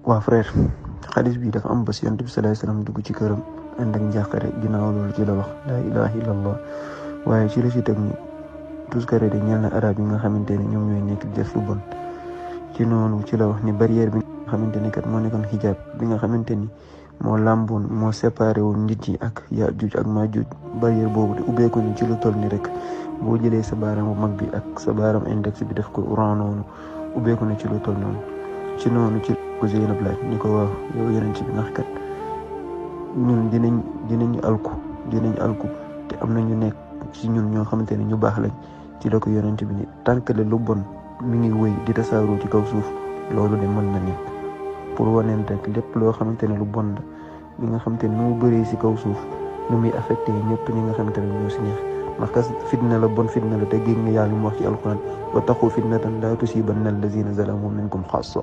waa frère xadis bi dafa am bés yonent bi sallallahu alayhi wasallam dugg ci këram ànd ak njàqare ginnaaw loolu ci la wax laa ilaha illallah waaye ci la ci teg ni tuskare de ñeel na arab yi nga xamante ne ñoom ñooy nekk di def lu bon ci noonu ci la wax ni barrière bi nga xamante ni kat moo nekkoon xijaab bi nga xamante ni moo làmboon moo séparé woon nit yi ak Yaajuuj ak Maajuuj barrière boobu de ubbeeku ni ci lu toll ni rek boo jëlee sa baaraam bu mag bi ak sa baaraam index bi def ko ran noonu ubbeeku na ci lu toll noonu ci noonu ci ko Zeynab laaj ni ko waaw yow yonent bi ndax kat ñun dinañ alku te am na ñu nekk ci ñun ñoo xamante ne ñu baax lañ ci la ko yonent bi ni tànk le lu bon mi ngi wëy di tasaaroo ci kaw suuf loolu de mën na nekk pour waneen rek lépp loo xamante ne lu bon la li nga xamante ne nu mu bëree si kaw suuf nu muy affecté ñëpp ñi nga xamante ne ñoo si neex ndax kas fitna la bon fitna la te géej nga yàlla mu wax ci alquran wa taqu fitnatan la tusibanna allazina zalamu minkum xaassa